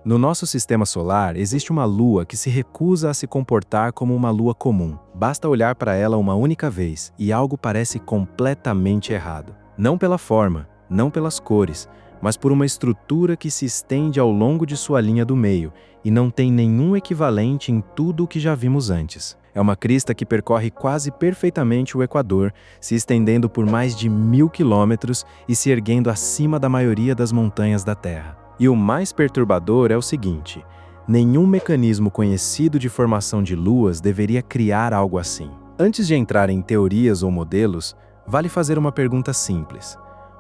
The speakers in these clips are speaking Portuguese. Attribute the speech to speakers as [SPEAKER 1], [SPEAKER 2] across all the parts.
[SPEAKER 1] No nosso sistema solar, existe uma lua que se recusa a se comportar como uma lua comum. Basta olhar para ela uma única vez e algo parece completamente errado. Não pela forma, não pelas cores, mas por uma estrutura que se estende ao longo de sua linha do meio e não tem nenhum equivalente em tudo o que já vimos antes. É uma crista que percorre quase perfeitamente o Equador, se estendendo por mais de 1.000 quilômetros e se erguendo acima da maioria das montanhas da Terra. E o mais perturbador é o seguinte: nenhum mecanismo conhecido de formação de luas deveria criar algo assim. Antes de entrar em teorias ou modelos, vale fazer uma pergunta simples.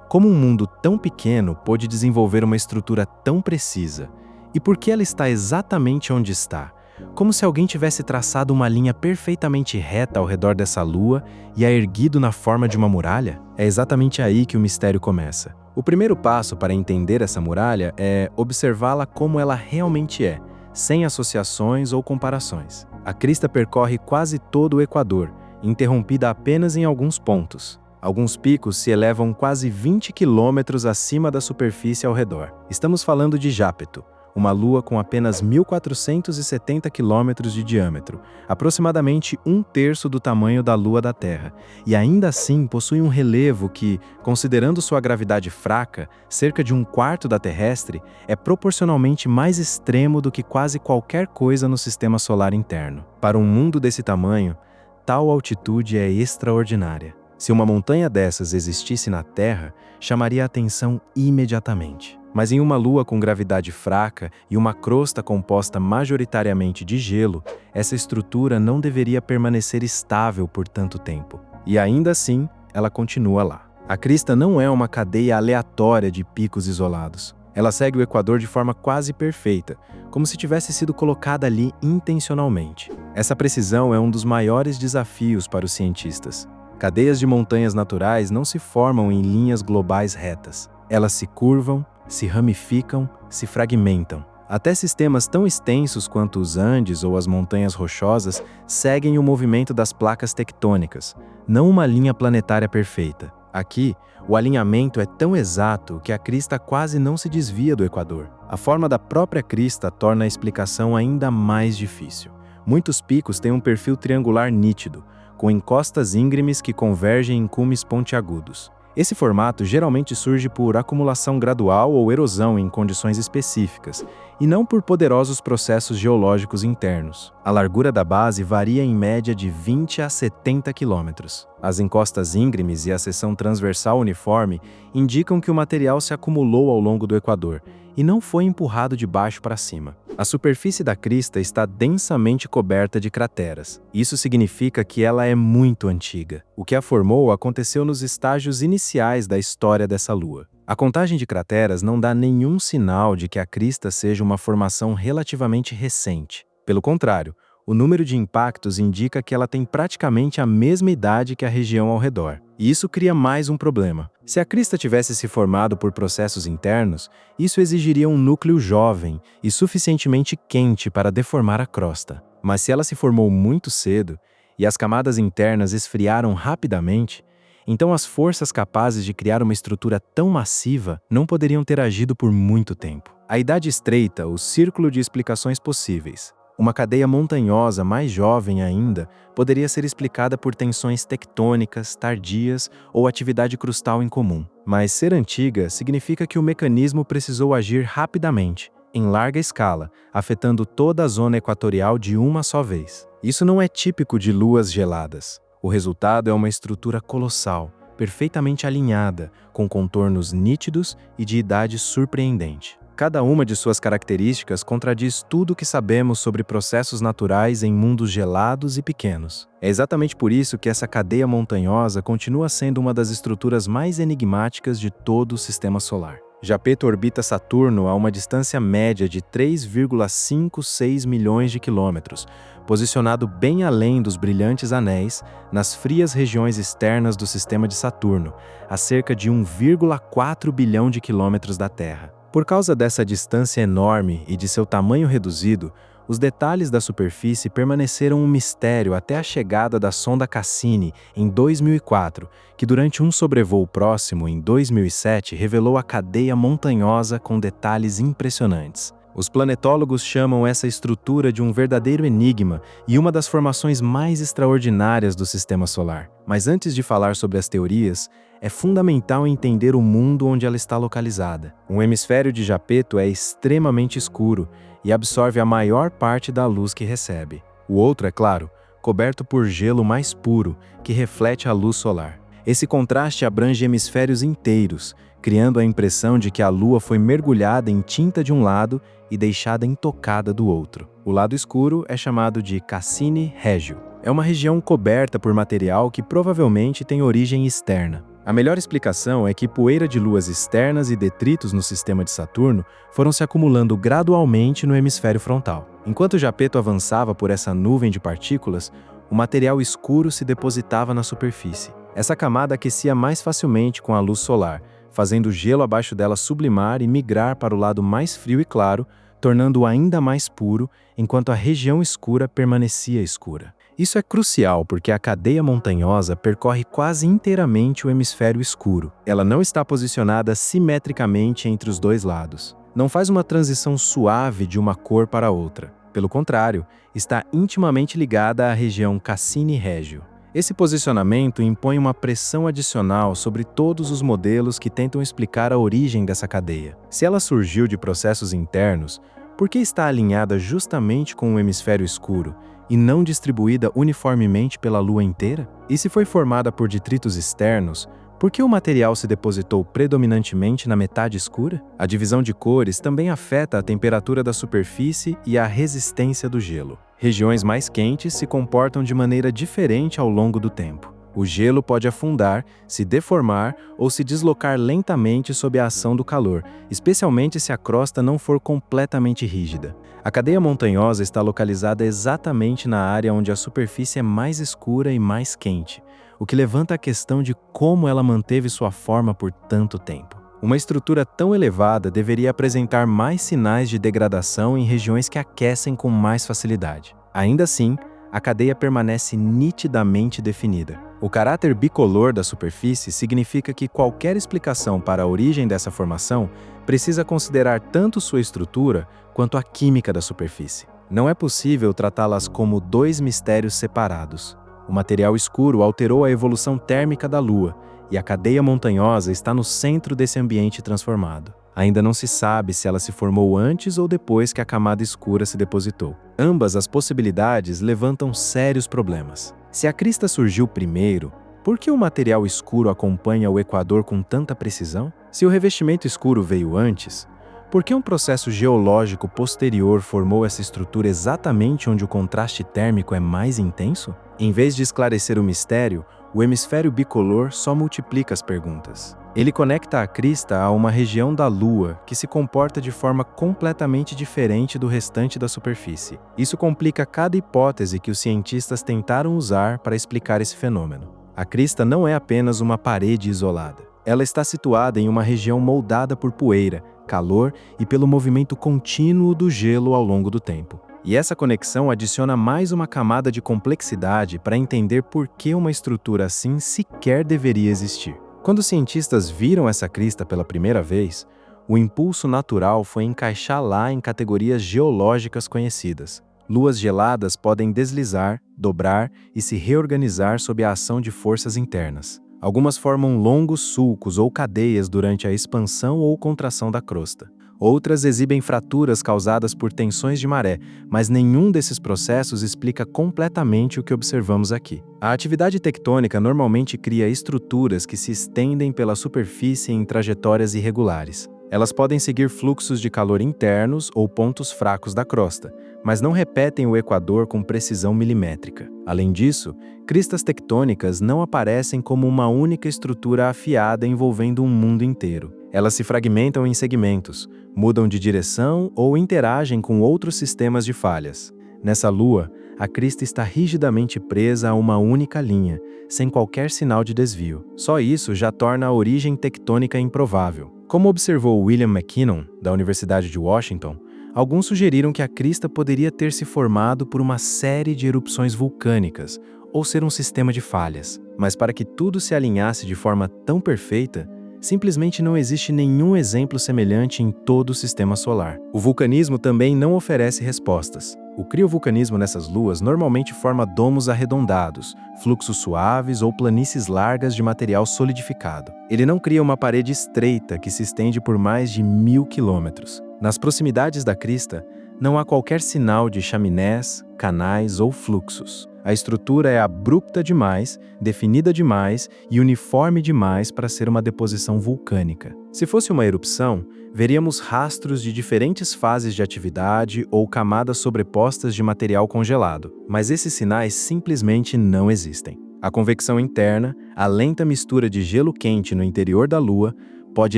[SPEAKER 1] Como um mundo tão pequeno pôde desenvolver uma estrutura tão precisa? E por que ela está exatamente onde está? Como se alguém tivesse traçado uma linha perfeitamente reta ao redor dessa lua e a erguido na forma de uma muralha? É exatamente aí que o mistério começa. O primeiro passo para entender essa muralha é observá-la como ela realmente é, sem associações ou comparações. A crista percorre quase todo o Equador, interrompida apenas em alguns pontos. Alguns picos se elevam quase 20 quilômetros acima da superfície ao redor. Estamos falando de Jápeto, uma lua com apenas 1.470 quilômetros de diâmetro, aproximadamente 1/3 do tamanho da Lua da Terra, e ainda assim possui um relevo que, considerando sua gravidade fraca, cerca de 1/4 da terrestre, é proporcionalmente mais extremo do que quase qualquer coisa no sistema solar interno. Para um mundo desse tamanho, tal altitude é extraordinária. Se uma montanha dessas existisse na Terra, chamaria a atenção imediatamente. Mas em uma lua com gravidade fraca e uma crosta composta majoritariamente de gelo, essa estrutura não deveria permanecer estável por tanto tempo. E ainda assim, ela continua lá. A crista não é uma cadeia aleatória de picos isolados. Ela segue o Equador de forma quase perfeita, como se tivesse sido colocada ali intencionalmente. Essa precisão é um dos maiores desafios para os cientistas. Cadeias de montanhas naturais não se formam em linhas globais retas. Elas se curvam, se ramificam, se fragmentam. Até sistemas tão extensos quanto os Andes ou as montanhas rochosas seguem o movimento das placas tectônicas, não uma linha planetária perfeita. Aqui, o alinhamento é tão exato que a crista quase não se desvia do Equador. A forma da própria crista torna a explicação ainda mais difícil. Muitos picos têm um perfil triangular nítido, com encostas íngremes que convergem em cumes pontiagudos. Esse formato geralmente surge por acumulação gradual ou erosão em condições específicas, e não por poderosos processos geológicos internos. A largura da base varia em média de 20 a 70 quilômetros. As encostas íngremes e a seção transversal uniforme indicam que o material se acumulou ao longo do Equador e não foi empurrado de baixo para cima. A superfície da crista está densamente coberta de crateras. Isso significa que ela é muito antiga. O que a formou aconteceu nos estágios iniciais da história dessa lua. A contagem de crateras não dá nenhum sinal de que a crista seja uma formação relativamente recente. Pelo contrário, o número de impactos indica que ela tem praticamente a mesma idade que a região ao redor. E isso cria mais um problema. Se a crista tivesse se formado por processos internos, isso exigiria um núcleo jovem e suficientemente quente para deformar a crosta. Mas se ela se formou muito cedo e as camadas internas esfriaram rapidamente, então as forças capazes de criar uma estrutura tão massiva não poderiam ter agido por muito tempo. A idade estreita o círculo de explicações possíveis. Uma cadeia montanhosa mais jovem ainda poderia ser explicada por tensões tectônicas, tardias ou atividade crustal incomum. Mas ser antiga significa que o mecanismo precisou agir rapidamente, em larga escala, afetando toda a zona equatorial de uma só vez. Isso não é típico de luas geladas. O resultado é uma estrutura colossal, perfeitamente alinhada, com contornos nítidos e de idade surpreendente. Cada uma de suas características contradiz tudo o que sabemos sobre processos naturais em mundos gelados e pequenos. É exatamente por isso que essa cadeia montanhosa continua sendo uma das estruturas mais enigmáticas de todo o sistema solar. Jápeto orbita Saturno a uma distância média de 3,56 milhões de quilômetros, posicionado bem além dos brilhantes anéis, nas frias regiões externas do sistema de Saturno, a cerca de 1,4 bilhão de quilômetros da Terra. Por causa dessa distância enorme e de seu tamanho reduzido, os detalhes da superfície permaneceram um mistério até a chegada da sonda Cassini em 2004, que durante um sobrevoo próximo em 2007 revelou a cadeia montanhosa com detalhes impressionantes. Os planetólogos chamam essa estrutura de um verdadeiro enigma e uma das formações mais extraordinárias do Sistema Solar. Mas antes de falar sobre as teorias, é fundamental entender o mundo onde ela está localizada. Um hemisfério de Japeto é extremamente escuro e absorve a maior parte da luz que recebe. O outro, é claro, coberto por gelo mais puro, que reflete a luz solar. Esse contraste abrange hemisférios inteiros, criando a impressão de que a Lua foi mergulhada em tinta de um lado e deixada intocada do outro. O lado escuro é chamado de Cassini Régio. É uma região coberta por material que provavelmente tem origem externa. A melhor explicação é que poeira de luas externas e detritos no sistema de Saturno foram se acumulando gradualmente no hemisfério frontal. Enquanto Japeto avançava por essa nuvem de partículas, o material escuro se depositava na superfície. Essa camada aquecia mais facilmente com a luz solar, fazendo o gelo abaixo dela sublimar e migrar para o lado mais frio e claro, tornando-o ainda mais puro, enquanto a região escura permanecia escura. Isso é crucial porque a cadeia montanhosa percorre quase inteiramente o hemisfério escuro. Ela não está posicionada simetricamente entre os dois lados. Não faz uma transição suave de uma cor para outra. Pelo contrário, está intimamente ligada à região Cassini Régio. Esse posicionamento impõe uma pressão adicional sobre todos os modelos que tentam explicar a origem dessa cadeia. Se ela surgiu de processos internos, por que está alinhada justamente com o hemisfério escuro e não distribuída uniformemente pela Lua inteira? E se foi formada por detritos externos, por que o material se depositou predominantemente na metade escura? A divisão de cores também afeta a temperatura da superfície e a resistência do gelo. Regiões mais quentes se comportam de maneira diferente ao longo do tempo. O gelo pode afundar, se deformar ou se deslocar lentamente sob a ação do calor, especialmente se a crosta não for completamente rígida. A cadeia montanhosa está localizada exatamente na área onde a superfície é mais escura e mais quente, o que levanta a questão de como ela manteve sua forma por tanto tempo. Uma estrutura tão elevada deveria apresentar mais sinais de degradação em regiões que aquecem com mais facilidade. Ainda assim, a cadeia permanece nitidamente definida. O caráter bicolor da superfície significa que qualquer explicação para a origem dessa formação precisa considerar tanto sua estrutura quanto a química da superfície. Não é possível tratá-las como dois mistérios separados. O material escuro alterou a evolução térmica da Lua, e a cadeia montanhosa está no centro desse ambiente transformado. Ainda não se sabe se ela se formou antes ou depois que a camada escura se depositou. Ambas as possibilidades levantam sérios problemas. Se a crista surgiu primeiro, por que o material escuro acompanha o equador com tanta precisão? Se o revestimento escuro veio antes, por que um processo geológico posterior formou essa estrutura exatamente onde o contraste térmico é mais intenso? Em vez de esclarecer o mistério, o hemisfério bicolor só multiplica as perguntas. Ele conecta a crista a uma região da Lua que se comporta de forma completamente diferente do restante da superfície. Isso complica cada hipótese que os cientistas tentaram usar para explicar esse fenômeno. A crista não é apenas uma parede isolada. Ela está situada em uma região moldada por poeira, calor e pelo movimento contínuo do gelo ao longo do tempo. E essa conexão adiciona mais uma camada de complexidade para entender por que uma estrutura assim sequer deveria existir. Quando os cientistas viram essa crista pela primeira vez, o impulso natural foi encaixá-la em categorias geológicas conhecidas. Luas geladas podem deslizar, dobrar e se reorganizar sob a ação de forças internas. Algumas formam longos sulcos ou cadeias durante a expansão ou contração da crosta. Outras exibem fraturas causadas por tensões de maré, mas nenhum desses processos explica completamente o que observamos aqui. A atividade tectônica normalmente cria estruturas que se estendem pela superfície em trajetórias irregulares. Elas podem seguir fluxos de calor internos ou pontos fracos da crosta, mas não repetem o equador com precisão milimétrica. Além disso, cristas tectônicas não aparecem como uma única estrutura afiada envolvendo um mundo inteiro. Elas se fragmentam em segmentos, mudam de direção ou interagem com outros sistemas de falhas. Nessa Lua, a crista está rigidamente presa a uma única linha, sem qualquer sinal de desvio. Só isso já torna a origem tectônica improvável. Como observou William McKinnon, da Universidade de Washington, alguns sugeriram que a crista poderia ter se formado por uma série de erupções vulcânicas ou ser um sistema de falhas. Mas para que tudo se alinhasse de forma tão perfeita, Simplesmente não existe nenhum exemplo semelhante em todo o sistema solar. O vulcanismo também não oferece respostas. O criovulcanismo nessas luas normalmente forma domos arredondados, fluxos suaves ou planícies largas de material solidificado. Ele não cria uma parede estreita que se estende por mais de 1000 quilômetros. Nas proximidades da crista, não há qualquer sinal de chaminés, canais ou fluxos. A estrutura é abrupta demais, definida demais e uniforme demais para ser uma deposição vulcânica. Se fosse uma erupção, veríamos rastros de diferentes fases de atividade ou camadas sobrepostas de material congelado, mas esses sinais simplesmente não existem. A convecção interna, a lenta mistura de gelo quente no interior da Lua, pode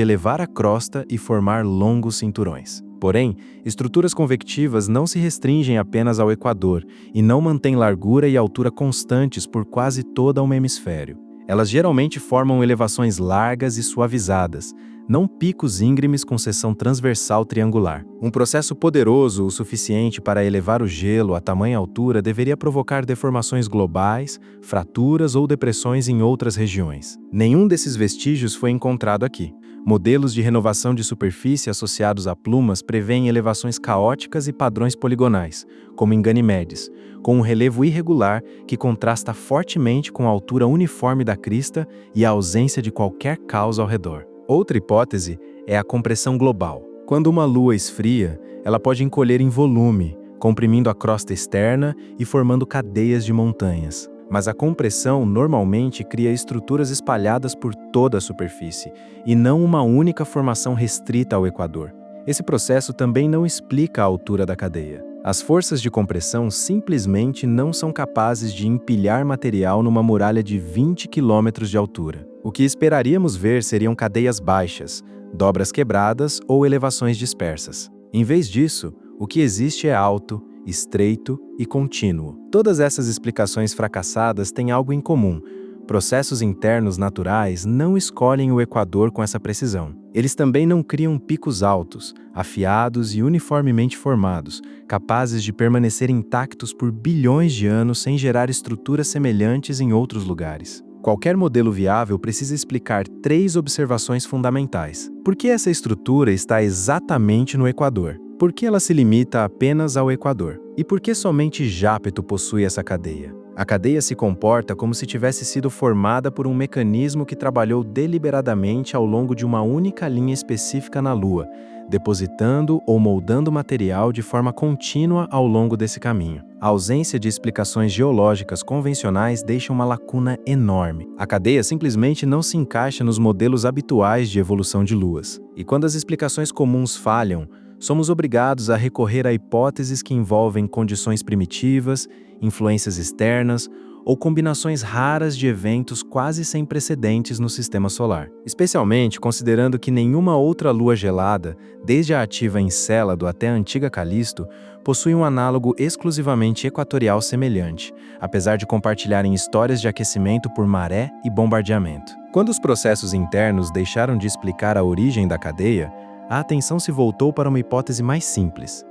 [SPEAKER 1] elevar a crosta e formar longos cinturões. Porém, estruturas convectivas não se restringem apenas ao equador e não mantêm largura e altura constantes por quase todo o hemisfério. Elas geralmente formam elevações largas e suavizadas, não picos íngremes com seção transversal triangular. Um processo poderoso o suficiente para elevar o gelo a tamanha altura deveria provocar deformações globais, fraturas ou depressões em outras regiões. Nenhum desses vestígios foi encontrado aqui. Modelos de renovação de superfície associados a plumas prevêem elevações caóticas e padrões poligonais, como em Ganimedes, com um relevo irregular que contrasta fortemente com a altura uniforme da crista e a ausência de qualquer caos ao redor. Outra hipótese é a compressão global. Quando uma lua esfria, ela pode encolher em volume, comprimindo a crosta externa e formando cadeias de montanhas. Mas a compressão normalmente cria estruturas espalhadas por toda a superfície, e não uma única formação restrita ao equador. Esse processo também não explica a altura da cadeia. As forças de compressão simplesmente não são capazes de empilhar material numa muralha de 20 km de altura. O que esperaríamos ver seriam cadeias baixas, dobras quebradas ou elevações dispersas. Em vez disso, o que existe é alto, estreito e contínuo. Todas essas explicações fracassadas têm algo em comum. Processos internos naturais não escolhem o equador com essa precisão. Eles também não criam picos altos, afiados e uniformemente formados, capazes de permanecer intactos por bilhões de anos sem gerar estruturas semelhantes em outros lugares. Qualquer modelo viável precisa explicar 3 observações fundamentais. Por que essa estrutura está exatamente no equador? Por que ela se limita apenas ao equador? E por que somente Jápeto possui essa cadeia? A cadeia se comporta como se tivesse sido formada por um mecanismo que trabalhou deliberadamente ao longo de uma única linha específica na Lua, depositando ou moldando material de forma contínua ao longo desse caminho. A ausência de explicações geológicas convencionais deixa uma lacuna enorme. A cadeia simplesmente não se encaixa nos modelos habituais de evolução de luas. E quando as explicações comuns falham, somos obrigados a recorrer a hipóteses que envolvem condições primitivas, influências externas ou combinações raras de eventos quase sem precedentes no sistema solar. Especialmente considerando que nenhuma outra lua gelada, desde a ativa Encélado até a antiga Calisto, possui um análogo exclusivamente equatorial semelhante, apesar de compartilharem histórias de aquecimento por maré e bombardeamento. Quando os processos internos deixaram de explicar a origem da cadeia, a atenção se voltou para uma hipótese mais simples.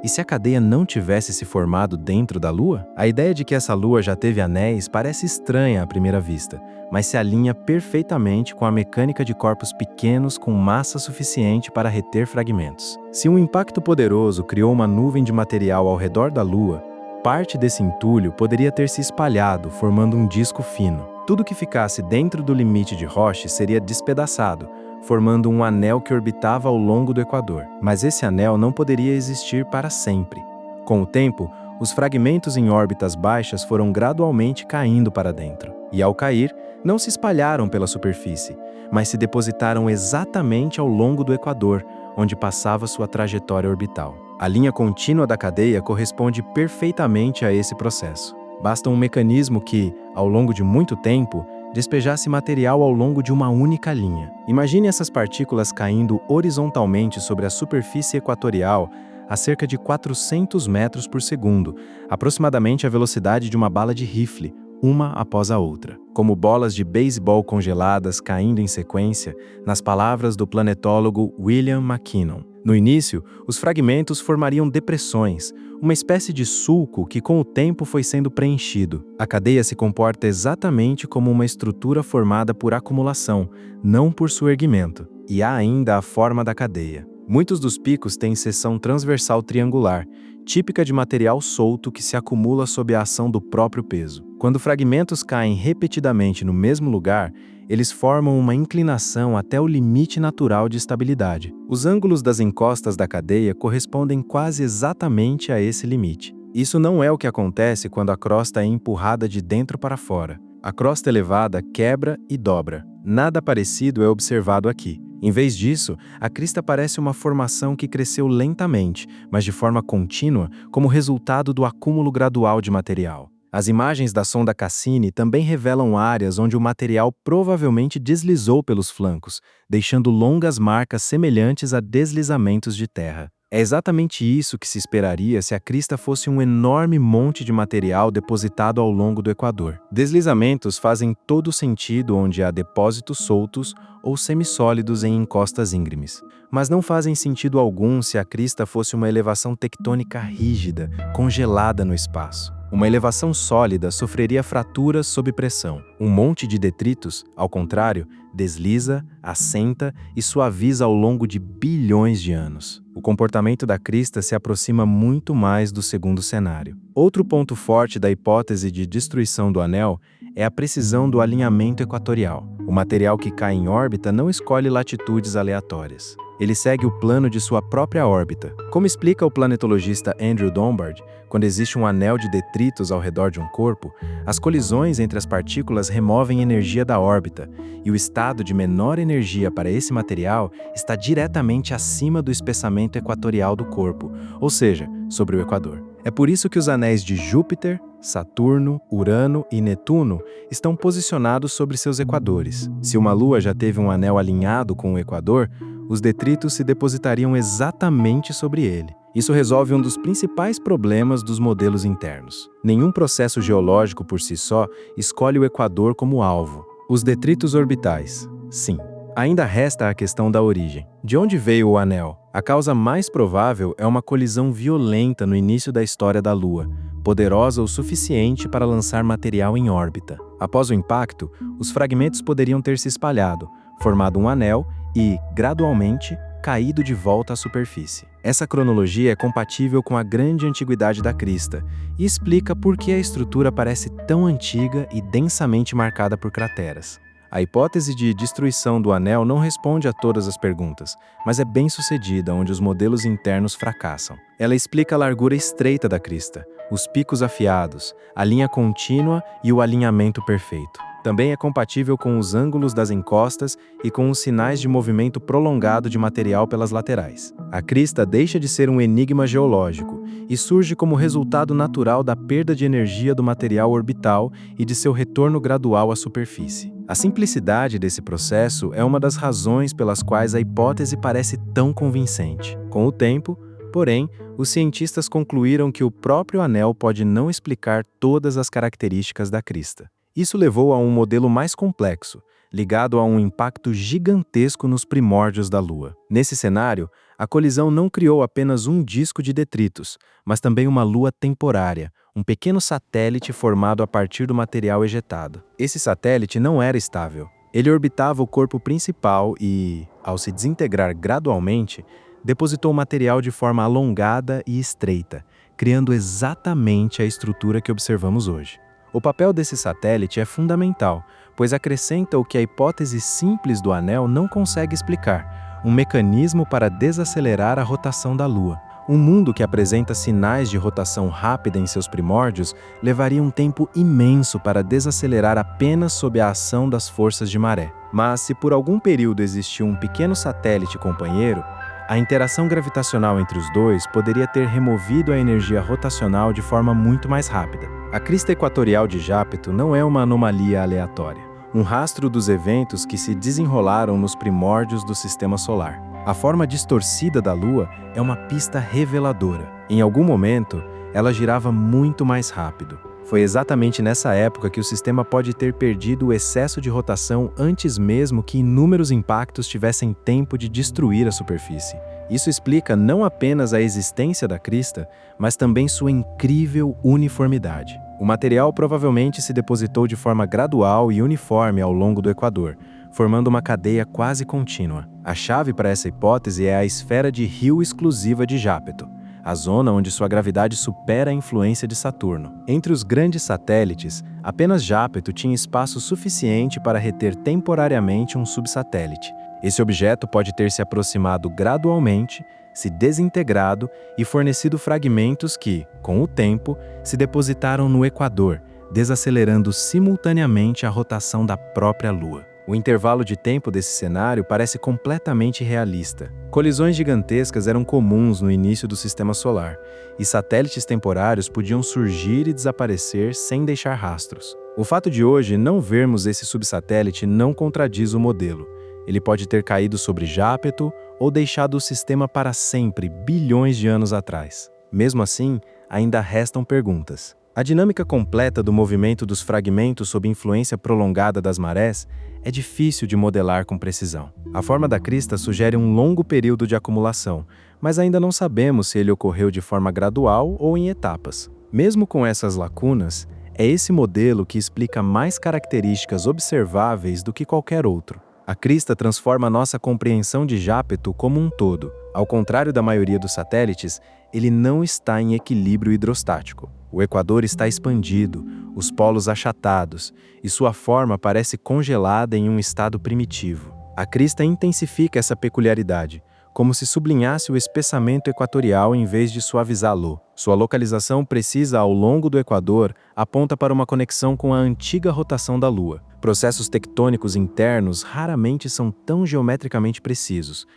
[SPEAKER 1] E se a cadeia não tivesse se formado dentro da Lua? A ideia de que essa Lua já teve anéis parece estranha à primeira vista, mas se alinha perfeitamente com a mecânica de corpos pequenos com massa suficiente para reter fragmentos. Se um impacto poderoso criou uma nuvem de material ao redor da Lua, parte desse entulho poderia ter se espalhado, formando um disco fino. Tudo que ficasse dentro do limite de Roche seria despedaçado, formando um anel que orbitava ao longo do equador. Mas esse anel não poderia existir para sempre. Com o tempo, os fragmentos em órbitas baixas foram gradualmente caindo para dentro. E ao cair, não se espalharam pela superfície, mas se depositaram exatamente ao longo do equador, onde passava sua trajetória orbital. A linha contínua da cadeia corresponde perfeitamente a esse processo. Basta um mecanismo que, ao longo de muito tempo, despejasse material ao longo de uma única linha. Imagine essas partículas caindo horizontalmente sobre a superfície equatorial a cerca de 400 metros por segundo, aproximadamente a velocidade de uma bala de rifle, uma após a outra. Como bolas de beisebol congeladas caindo em sequência, nas palavras do planetólogo William McKinnon. No início, os fragmentos formariam depressões, uma espécie de sulco que com o tempo foi sendo preenchido. A cadeia se comporta exatamente como uma estrutura formada por acumulação, não por suerguimento. E há ainda a forma da cadeia. Muitos dos picos têm seção transversal triangular, típica de material solto que se acumula sob a ação do próprio peso. Quando fragmentos caem repetidamente no mesmo lugar, eles formam uma inclinação até o limite natural de estabilidade. Os ângulos das encostas da cadeia correspondem quase exatamente a esse limite. Isso não é o que acontece quando a crosta é empurrada de dentro para fora. A crosta elevada quebra e dobra. Nada parecido é observado aqui. Em vez disso, a crista parece uma formação que cresceu lentamente, mas de forma contínua, como resultado do acúmulo gradual de material. As imagens da sonda Cassini também revelam áreas onde o material provavelmente deslizou pelos flancos, deixando longas marcas semelhantes a deslizamentos de terra. É exatamente isso que se esperaria se a crista fosse um enorme monte de material depositado ao longo do Equador. Deslizamentos fazem todo sentido onde há depósitos soltos ou semissólidos em encostas íngremes, mas não fazem sentido algum se a crista fosse uma elevação tectônica rígida, congelada no espaço. Uma elevação sólida sofreria fraturas sob pressão. Um monte de detritos, ao contrário, desliza, assenta e suaviza ao longo de bilhões de anos. O comportamento da crista se aproxima muito mais do segundo cenário. Outro ponto forte da hipótese de destruição do anel é a precisão do alinhamento equatorial. O material que cai em órbita não escolhe latitudes aleatórias. Ele segue o plano de sua própria órbita. Como explica o planetologista Andrew Dunbar, quando existe um anel de detritos ao redor de um corpo, as colisões entre as partículas removem energia da órbita, e o estado de menor energia para esse material está diretamente acima do espessamento equatorial do corpo, ou seja, sobre o Equador. É por isso que os anéis de Júpiter, Saturno, Urano e Netuno estão posicionados sobre seus equadores. Se uma lua já teve um anel alinhado com o Equador, os detritos se depositariam exatamente sobre ele. Isso resolve um dos principais problemas dos modelos internos. Nenhum processo geológico por si só escolhe o Equador como alvo. Os detritos orbitais, sim. Ainda resta a questão da origem. De onde veio o anel? A causa mais provável é uma colisão violenta no início da história da Lua, poderosa o suficiente para lançar material em órbita. Após o impacto, os fragmentos poderiam ter se espalhado, formado um anel e, gradualmente, caído de volta à superfície. Essa cronologia é compatível com a grande antiguidade da crista e explica por que a estrutura parece tão antiga e densamente marcada por crateras. A hipótese de destruição do anel não responde a todas as perguntas, mas é bem sucedida onde os modelos internos fracassam. Ela explica a largura estreita da crista, os picos afiados, a linha contínua e o alinhamento perfeito. Também é compatível com os ângulos das encostas e com os sinais de movimento prolongado de material pelas laterais. A crista deixa de ser um enigma geológico e surge como resultado natural da perda de energia do material orbital e de seu retorno gradual à superfície. A simplicidade desse processo é uma das razões pelas quais a hipótese parece tão convincente. Com o tempo, porém, os cientistas concluíram que o próprio anel pode não explicar todas as características da crista. Isso levou a um modelo mais complexo, ligado a um impacto gigantesco nos primórdios da Lua. Nesse cenário, a colisão não criou apenas um disco de detritos, mas também uma lua temporária, um pequeno satélite formado a partir do material ejetado. Esse satélite não era estável. Ele orbitava o corpo principal e, ao se desintegrar gradualmente, depositou o material de forma alongada e estreita, criando exatamente a estrutura que observamos hoje. O papel desse satélite é fundamental, pois acrescenta o que a hipótese simples do anel não consegue explicar, um mecanismo para desacelerar a rotação da Lua. Um mundo que apresenta sinais de rotação rápida em seus primórdios levaria um tempo imenso para desacelerar apenas sob a ação das forças de maré. Mas se por algum período existiu um pequeno satélite companheiro, a interação gravitacional entre os dois poderia ter removido a energia rotacional de forma muito mais rápida. A crista equatorial de Jápeto não é uma anomalia aleatória, um rastro dos eventos que se desenrolaram nos primórdios do Sistema Solar. A forma distorcida da Lua é uma pista reveladora. Em algum momento, ela girava muito mais rápido. Foi exatamente nessa época que o sistema pode ter perdido o excesso de rotação antes mesmo que inúmeros impactos tivessem tempo de destruir a superfície. Isso explica não apenas a existência da crista, mas também sua incrível uniformidade. O material provavelmente se depositou de forma gradual e uniforme ao longo do equador, formando uma cadeia quase contínua. A chave para essa hipótese é a esfera de Rio exclusiva de Jápeto, a zona onde sua gravidade supera a influência de Saturno. Entre os grandes satélites, apenas Jápeto tinha espaço suficiente para reter temporariamente um subsatélite. Esse objeto pode ter se aproximado gradualmente, se desintegrado e fornecido fragmentos que, com o tempo, se depositaram no equador, desacelerando simultaneamente a rotação da própria Lua. O intervalo de tempo desse cenário parece completamente realista. Colisões gigantescas eram comuns no início do sistema solar, e satélites temporários podiam surgir e desaparecer sem deixar rastros. O fato de hoje não vermos esse subsatélite não contradiz o modelo. Ele pode ter caído sobre Jápeto ou deixado o sistema para sempre, bilhões de anos atrás. Mesmo assim, ainda restam perguntas. A dinâmica completa do movimento dos fragmentos sob influência prolongada das marés é difícil de modelar com precisão. A forma da crista sugere um longo período de acumulação, mas ainda não sabemos se ele ocorreu de forma gradual ou em etapas. Mesmo com essas lacunas, é esse modelo que explica mais características observáveis do que qualquer outro. A crista transforma nossa compreensão de Jápeto como um todo. Ao contrário da maioria dos satélites, ele não está em equilíbrio hidrostático. O equador está expandido, os polos achatados, e sua forma parece congelada em um estado primitivo. A crista intensifica essa peculiaridade, como se sublinhasse o espessamento equatorial em vez de suavizá-lo. Sua localização precisa ao longo do equador aponta para uma conexão com a antiga rotação da Lua. Processos tectônicos internos raramente são tão geometricamente precisos,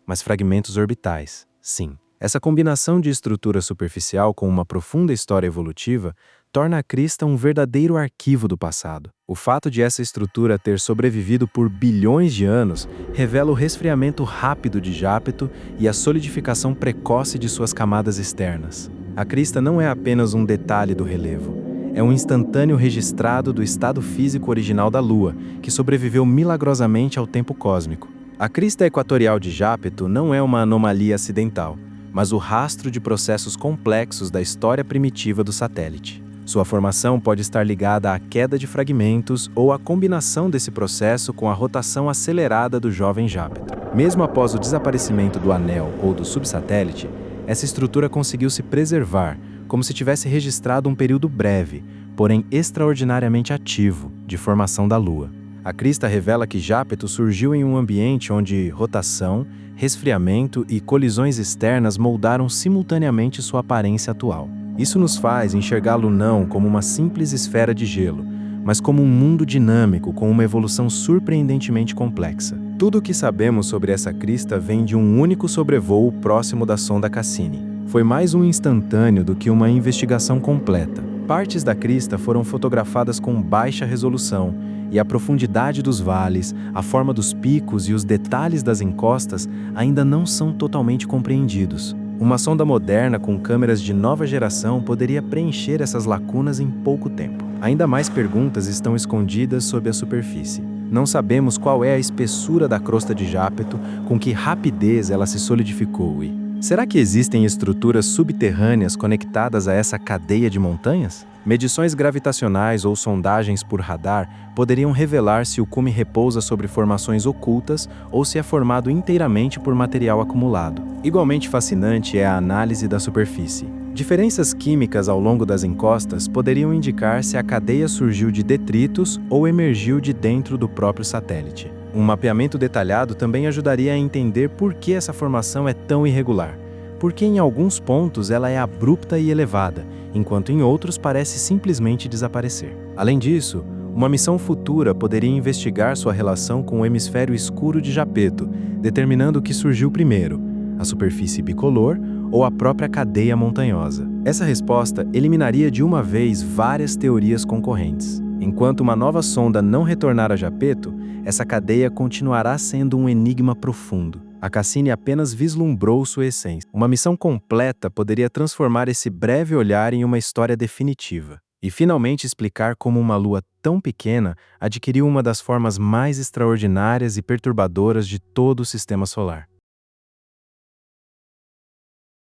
[SPEAKER 1] mas fragmentos orbitais, sim. Essa combinação de estrutura superficial com uma profunda história evolutiva torna a crista um verdadeiro arquivo do passado. O fato de essa estrutura ter sobrevivido por bilhões de anos revela o resfriamento rápido de Jápeto e a solidificação precoce de suas camadas externas. A crista não é apenas um detalhe do relevo. É um instantâneo registrado do estado físico original da Lua, que sobreviveu milagrosamente ao tempo cósmico. A crista equatorial de Jápeto não é uma anomalia acidental, mas o rastro de processos complexos da história primitiva do satélite. Sua formação pode estar ligada à queda de fragmentos ou à combinação desse processo com a rotação acelerada do jovem Jápeto. Mesmo após o desaparecimento do anel ou do subsatélite, essa estrutura conseguiu se preservar, como se tivesse registrado um período breve, porém extraordinariamente ativo, de formação da Lua. A crista revela que Jápeto surgiu em um ambiente onde rotação, resfriamento e colisões externas moldaram simultaneamente sua aparência atual. Isso nos faz enxergá-lo não como uma simples esfera de gelo, mas como um mundo dinâmico com uma evolução surpreendentemente complexa. Tudo o que sabemos sobre essa crista vem de um único sobrevoo próximo da sonda Cassini. Foi mais um instantâneo do que uma investigação completa. Partes da crista foram fotografadas com baixa resolução, e a profundidade dos vales, a forma dos picos e os detalhes das encostas ainda não são totalmente compreendidos. Uma sonda moderna com câmeras de nova geração poderia preencher essas lacunas em pouco tempo. Ainda mais perguntas estão escondidas sob a superfície. Não sabemos qual é a espessura da crosta de Jápeto, com que rapidez ela se solidificou e... será que existem estruturas subterrâneas conectadas a essa cadeia de montanhas? Medições gravitacionais ou sondagens por radar poderiam revelar se o cume repousa sobre formações ocultas ou se é formado inteiramente por material acumulado. Igualmente fascinante é a análise da superfície. Diferenças químicas ao longo das encostas poderiam indicar se a cadeia surgiu de detritos ou emergiu de dentro do próprio satélite. Um mapeamento detalhado também ajudaria a entender por que essa formação é tão irregular. Porque em alguns pontos ela é abrupta e elevada, enquanto em outros parece simplesmente desaparecer. Além disso, uma missão futura poderia investigar sua relação com o hemisfério escuro de Jápeto, determinando o que surgiu primeiro, a superfície bicolor ou a própria cadeia montanhosa. Essa resposta eliminaria de uma vez várias teorias concorrentes. Enquanto uma nova sonda não retornar a Jápeto, essa cadeia continuará sendo um enigma profundo. A Cassini apenas vislumbrou sua essência. Uma missão completa poderia transformar esse breve olhar em uma história definitiva. E finalmente explicar como uma lua tão pequena adquiriu uma das formas mais extraordinárias e perturbadoras de todo o sistema solar.